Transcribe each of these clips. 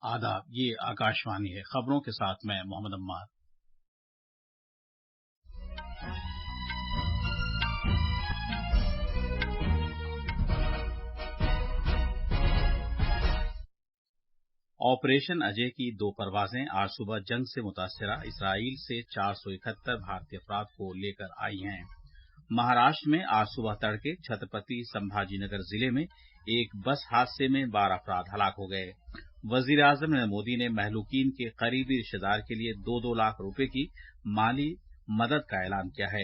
आदाब, ये आकाशवाणी है। खबरों के साथ मैं मोहम्मद अम्मार। ऑपरेशन अजय की 2 परवाजें आज सुबह जंग से मुतासिरा इसराइल से 471 भारतीय अफराद को लेकर आई हैं। महाराष्ट्र में आज सुबह तड़के छत्रपति संभाजीनगर जिले में एक बस हादसे में 12 अफराद हलाक हो गए। वजीर आजम नरेंद्र मोदी ने महलूकीन के करीबी रिश्तेदार के लिए 2-2 लाख रुपए की माली मदद का ऐलान किया है।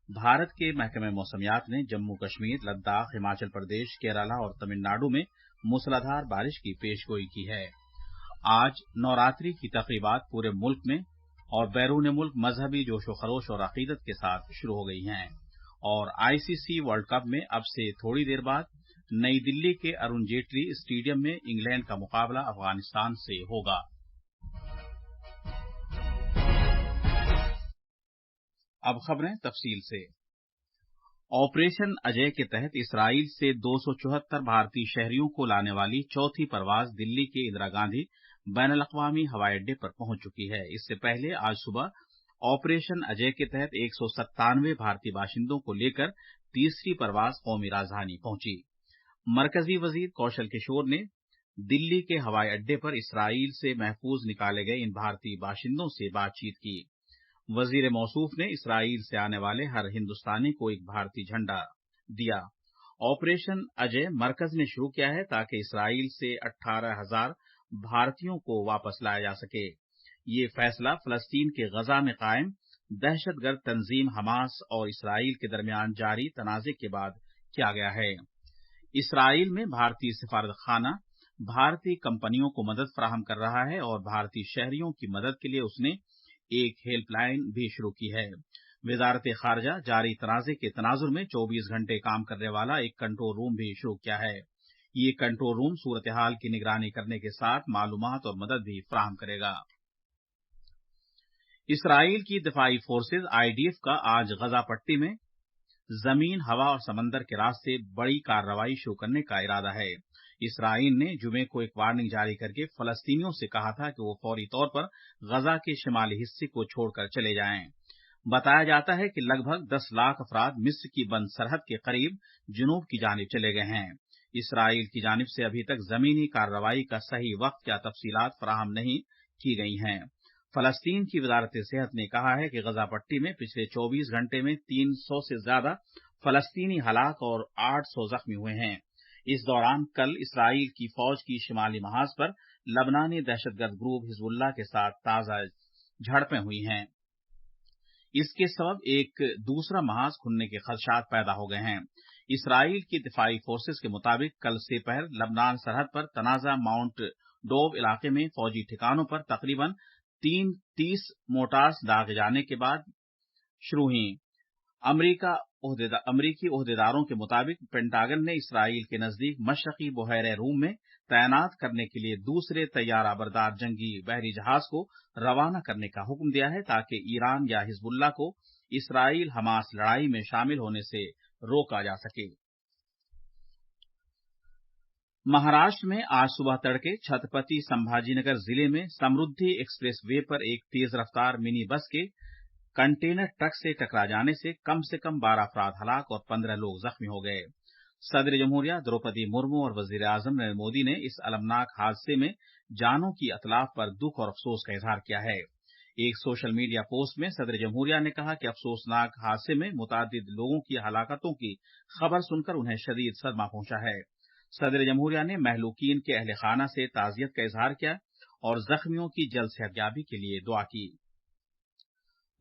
भारत के महकमे मौसमियात ने जम्मू कश्मीर, लद्दाख, हिमाचल प्रदेश, केरला और तमिलनाडु में मूसलाधार बारिश की पेशगोई की है। आज नवरात्रि की तकरीबात पूरे मुल्क में और बैरून मुल्क मजहबी जोशो खरोश और अकीदत के साथ शुरू हो गई हैं और आईसीसी वर्ल्ड कप में अब से थोड़ी देर बाद नई दिल्ली के अरुण जेटली स्टेडियम में इंग्लैंड का मुकाबला अफगानिस्तान से होगा। अब खबरें तफसील से। ऑपरेशन अजय के तहत इसराइल से 274 भारतीय शहरियों को लाने वाली चौथी परवाज दिल्ली के इंदिरा गांधी बैनुल-अक़वामी हवाई अड्डे पर पहुंच चुकी है। इससे पहले आज सुबह ऑपरेशन अजय के तहत 197 भारतीय बाशिंदों को लेकर तीसरी परवाज कौमी राजधानी पहुंची। मरकजी वजीर कौशल किशोर ने दिल्ली के हवाई अड्डे पर इसराइल से महफूज निकाले गए इन भारतीय बाशिंदों से बातचीत की। वजीर मौसूफ ने इसराइल से आने वाले हर हिंदुस्तानी को एक भारतीय झंडा दिया। ऑपरेशन अजय मरकज ने शुरू किया है ताकि इसराइल से 18,000 भारतीयों को वापस लाया जा सके। ये फैसला फलस्तीन के गजा में कायम दहशतगर्द तंजीम हमास और इसराइल के दरमियान जारी तनाज़े के बाद किया गया है। इसराइल में भारतीय सिफारत खाना भारतीय कंपनियों को मदद फराहम कर रहा है और भारतीय शहरियों की मदद के लिए उसने एक हेल्पलाइन भी शुरू की है। वजारत खारजा जारी तनाज़े के तनाजुर में 24 घंटे काम करने वाला एक कंट्रोल रूम भी शुरू किया है। ये कंट्रोल रूम सूरत हाल की निगरानी करने के साथ मालूमात और मदद भी फराहम करेगा। इसराइल की दिफाई फोर्सेज आईडीएफ का आज गजा पट्टी में जमीन, हवा और समंदर के रास्ते बड़ी कार्रवाई शुरू करने का इरादा है। इसराइल ने जुमे को एक वार्निंग जारी करके फलस्तीनियों से कहा था कि वो फौरी तौर पर गजा के शिमाली हिस्से को छोड़कर चले जाएं। बताया जाता है कि लगभग 10 लाख अफराद मिस्र की बंद सरहद के करीब जुनूब की जानिब चले गए हैं। इसराइल की जानिब से अभी तक जमीनी कार्रवाई का सही वक्त या तफसीलात फराहम नहीं की गई हैं। फलस्तीन की वजारत सेहत ने कहा है कि गजा पट्टी में पिछले 24 घंटे में 300 से ज्यादा फलस्तीनी हलाक और 800 जख्मी हुए हैं। इस दौरान कल इसराइल की फौज की शिमाली महाज पर लबनानी दहशतगर्द ग्रुप हिजबुल्लाह के साथ ताजा झड़पें हुई हैं। इसके सबब एक दूसरा महाज खुलने के खदशात पैदा हो गए हैं। इसराइल की दिफाई फोर्सेज के मुताबिक कल सेपहर लबनान सरहद पर तनाजा माउंट डोव इलाके में फौजी ठिकानों पर तकरीबन 30 मोर्टार्स दागे जाने के बाद शुरू हुई। अमरीकी ओहदेदारों के मुताबिक पेंटागन ने इसराइल के नजदीक मशरकी बहरे रूम में तैनात करने के लिए दूसरे तैयारा बरदार जंगी बहरी जहाज को रवाना करने का हुक्म दिया है ताकि ईरान या हिजबुल्लाह को इसराइल हमास लड़ाई में शामिल होने से रोका जा सके। महाराष्ट्र में आज सुबह तड़के छत्रपति संभाजीनगर जिले में समृद्धि एक्सप्रेस वे पर एक तेज रफ्तार मिनी बस के कंटेनर ट्रक से टकरा जाने से कम 12 अफराद हलाक और 15 लोग जख्मी हो गए। सदर जमहूरिया द्रौपदी मुर्मू और वजीर आजम नरेंद्र मोदी ने इस अलमनाक हादसे में जानों की अतलाफ पर दुख और अफसोस का इजहार किया है। एक सोशल मीडिया पोस्ट में सदर जमहूरिया ने कहा कि अफसोसनाक हादसे में मुतादिद लोगों की हलाकतों की खबर सुनकर उन्हें शदीद सदमा पहुंचा है। सदर जमहूरिया ने महलूकीन के अहले खाना से ताजियत का इजहार किया और जख्मियों की जल्द सेहतयाबी के लिए दुआ की।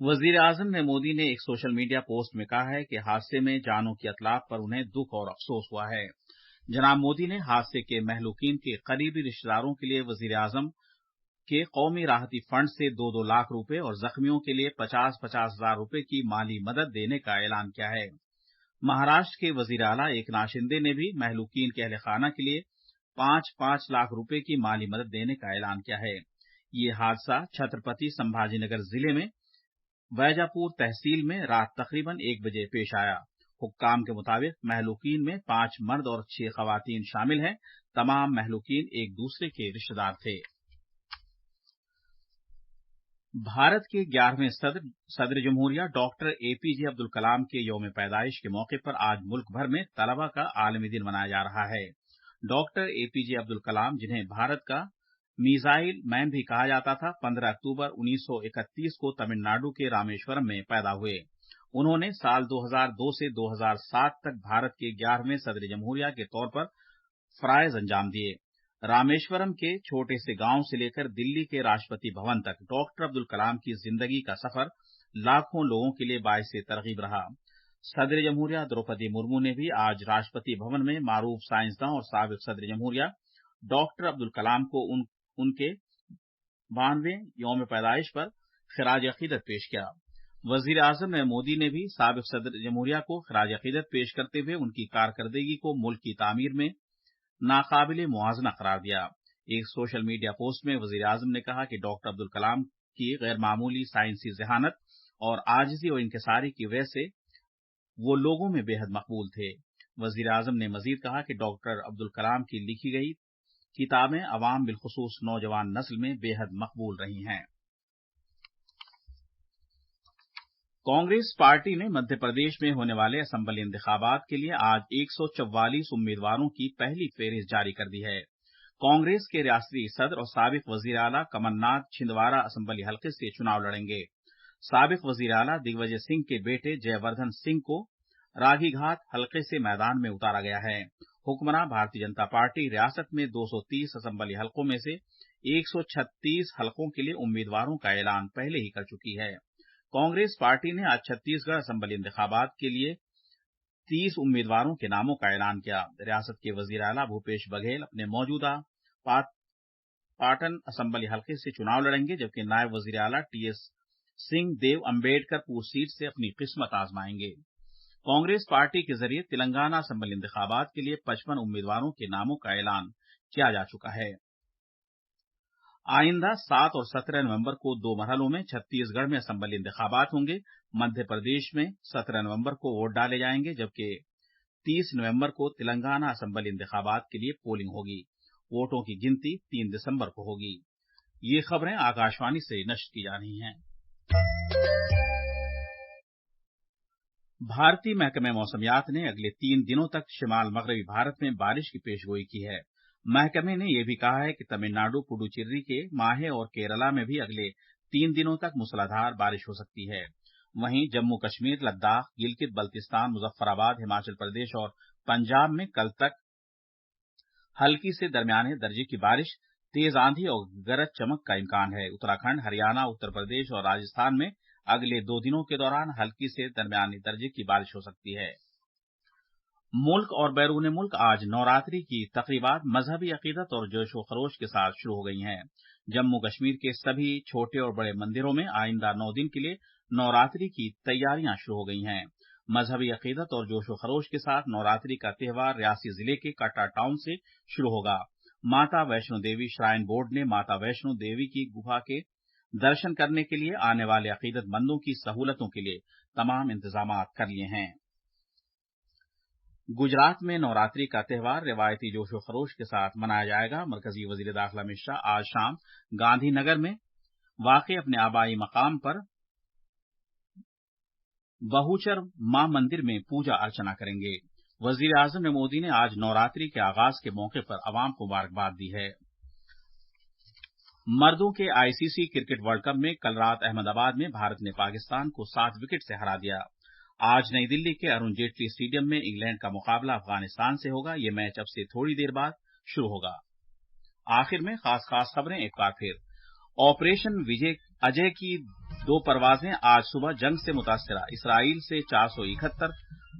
वजीर आजम ने मोदी ने एक सोशल मीडिया पोस्ट में कहा है कि हादसे में जानों की अतलाफ पर उन्हें दुख और अफसोस हुआ है। जनाब मोदी ने हादसे के महलूकीन के करीबी रिश्तेदारों के लिए वजीर आजम के कौमी राहती फंड से 2-2 लाख रुपए और जख्मियों के लिए 50,000 रुपए की माली मदद देने का ऐलान किया है। महाराष्ट्र के वजीर आला एकनाथ शिंदे ने भी महलूकीन के अहले खाना के लिए 5-5 लाख रुपए की माली मदद देने का ऐलान किया है। ये हादसा छत्रपति संभाजीनगर जिले में वैजापुर तहसील में रात तकरीबन 1 बजे पेश आया। हुक्काम के मुताबिक महलूकीन में 5 मर्द और 6 खवातीन शामिल हैं। तमाम महलूकीन एक दूसरे के रिश्तेदार थे। भारत के 11वें सदर जमहूरिया डॉक्टर एपीजे अब्दुल कलाम के यौम पैदाइश के मौके पर आज मुल्क भर में तलबा का आलमी दिन मनाया जा रहा है। डॉक्टर एपीजे अब्दुल कलाम, जिन्हें भारत का मिसाइल मैन भी कहा जाता था, 15 अक्टूबर 1931 को तमिलनाडु के रामेश्वरम में पैदा हुए। उन्होंने साल 2002 से 2007 तक भारत के 11वें सदर जमहूरिया के तौर पर फराइज अंजाम दिए। रामेश्वरम के छोटे से गांव से लेकर दिल्ली के राष्ट्रपति भवन तक डॉक्टर अब्दुल कलाम की जिंदगी का सफर लाखों लोगों के लिए बाइस तरगीब रहा। सदर जमहूरिया द्रौपदी मुर्मू ने भी आज राष्ट्रपति भवन में मारूफ साइंसदान और साबिक सदर जमहूरिया डॉक्टर अब्दुल कलाम को उनके 92वें यौम पैदाइश पर खिराज अकीदत पेश किया। वजीर आजम नरेंद्र मोदी ने भी साबिक सदर जमहूरिया को खिराज अकीदत पेश करते हुए उनकी कारकर्दगी को मुल्क की तामीर में नाकाबिले मुआजना करार दिया। एक सोशल मीडिया पोस्ट में वजीर आजम ने कहा कि डॉक्टर अब्दुल कलाम की गैर मामूली साइंसी जहानत और आजिजी और इंकिसारी की वजह से वो लोगों में बेहद मकबूल थे। वजीर आजम ने मजीद कहा कि डॉक्टर अब्दुल कलाम की लिखी गई किताबें अवाम बिलखुसूस नौजवान नस्ल में बेहद मकबूल रही हैं। कांग्रेस पार्टी ने मध्य प्रदेश में होने वाले असेंबली इंतखाबात के लिए आज 144 उम्मीदवारों की पहली फेहरिस्त जारी कर दी है। कांग्रेस के रियासती सदर और साबिक वजीर आला कमलनाथ छिंदवाड़ा असेंबली हल्के से चुनाव लड़ेंगे। साबिक वजीर आला दिग्विजय सिंह के बेटे जयवर्धन सिंह को राघीघाट हल्के से मैदान में उतारा गया है। हुक्मरान भारतीय जनता पार्टी रियासत में 230 असेंबली हल्कों में से 136 हल्कों के लिए उम्मीदवारों का ऐलान पहले ही कर चुकी है। कांग्रेस पार्टी ने आज छत्तीसगढ़ असेंबली इंतखाबात के लिए 30 उम्मीदवारों के नामों का ऐलान किया। रियासत के वजीर आला भूपेश बघेल अपने मौजूदा पाटन असेंबली हल्के से चुनाव लड़ेंगे, जबकि नायब वजीर आला टीएस सिंह देव अम्बेडकरपुर सीट से अपनी किस्मत आजमाएंगे। कांग्रेस पार्टी के जरिए तेलंगाना असेंबली इंतखाबात के लिए 55 उम्मीदवारों के नामों का ऐलान किया जा चुका है। आइंदा 7 और 17 नवंबर को 2 मरहलों में छत्तीसगढ़ में असेंबली इंतखाबात होंगे। मध्य प्रदेश में 17 नवंबर को वोट डाले जाएंगे, जबकि 30 नवंबर को तेलंगाना असेंबली इंतखाबात के लिए पोलिंग होगी। वोटों की गिनती 3 दिसंबर को होगी। ये खबरें आकाशवाणी से नश्र की जा रही हैं। भारतीय महकमे मौसमियात ने अगले 3 दिनों तक शिमाल मगरबी भारत में बारिश की पेशगोई की है। महकमे ने यह भी कहा है कि तमिलनाडु, पुडुचेरी के माहे और केरला में भी अगले 3 दिनों तक मूसलाधार बारिश हो सकती है। वहीं जम्मू कश्मीर, लद्दाख, गिलगित बल्तिस्तान, मुजफ्फराबाद, हिमाचल प्रदेश और पंजाब में कल तक हल्की से दरमियाने दर्जे की बारिश, तेज आंधी और गरज चमक का इम्कान है। उत्तराखंड, हरियाणा, उत्तर प्रदेश और राजस्थान में अगले 2 दिनों के दौरान हल्की से दरमियानी दर्जे की बारिश हो सकती है। मुल्क और बैरून मुल्क आज नवरात्रि की तकरीबात मजहबी अकीदत और जोश व खरोश के साथ शुरू हो गई हैं। जम्मू कश्मीर के सभी छोटे और बड़े मंदिरों में आइंदा 9 दिन के लिए नवरात्रि की तैयारियां शुरू हो गई हैं। मजहबी अकीदत और जोश व खरोश के साथ नवरात्रि का त्योहार रियासी जिले के कटरा टाउन से शुरू होगा। माता वैष्णो देवी श्राइन बोर्ड ने माता वैष्णो देवी की गुफा के दर्शन करने के लिए आने वाले अकीदतमंदों की सहूलतों के लिए तमाम इंतजाम कर लिए हैं। गुजरात में नवरात्रि का त्योहार रिवायती जोश व खरोश के साथ मनाया जाएगा। मरकजी वजीर दाखिला अमित शाह आज शाम गांधीनगर में वाक़ अपने आबाई मकाम पर बहुचर मां मंदिर में पूजा अर्चना करेंगे। वजीर आजम नरेंद्र मोदी ने आज नवरात्रि के आगाज के मौके पर अवाम को मुबारकबाद दी है। मर्दों के आईसीसी क्रिकेट वर्ल्ड कप में कल रात अहमदाबाद में भारत ने पाकिस्तान को 7 विकेट से हरा दिया। आज नई दिल्ली के अरुण जेटली स्टेडियम में इंग्लैंड का मुकाबला अफगानिस्तान से होगा। ये मैच अब से थोड़ी देर बाद शुरू होगा। आखिर में खास खबरें एक बार फिर। ऑपरेशन अजय की 2 परवाजें आज सुबह जंग से मुतासिरा इसराइल से 471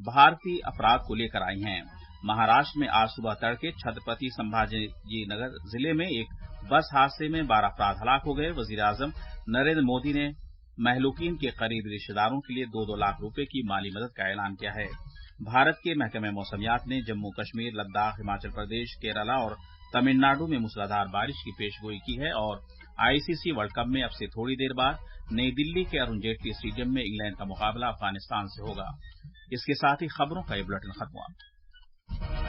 भारतीय अफराद को लेकर आई हैं। महाराष्ट्र में आज सुबह तड़के छत्रपति संभाजीनगर जिले में एक बस हादसे में 12 अफराद हलाक हो गए। वजीर आजम नरेंद्र मोदी ने महलूकीन के करीबी रिश्तेदारों के लिए 2-2 लाख रुपए की माली मदद का ऐलान किया है। भारत के महकमे मौसमियात ने जम्मू कश्मीर, लद्दाख, हिमाचल प्रदेश, केरला और तमिलनाडु में मूसलाधार बारिश की पेशगोई की है और आईसीसी वर्ल्ड कप में अब से थोड़ी देर बाद नई दिल्ली के अरुण जेटली स्टेडियम में इंग्लैंड का मुकाबला अफगानिस्तान से होगा। इसके साथ ही खबरों का ये बुलेटिन खत्म हुआ।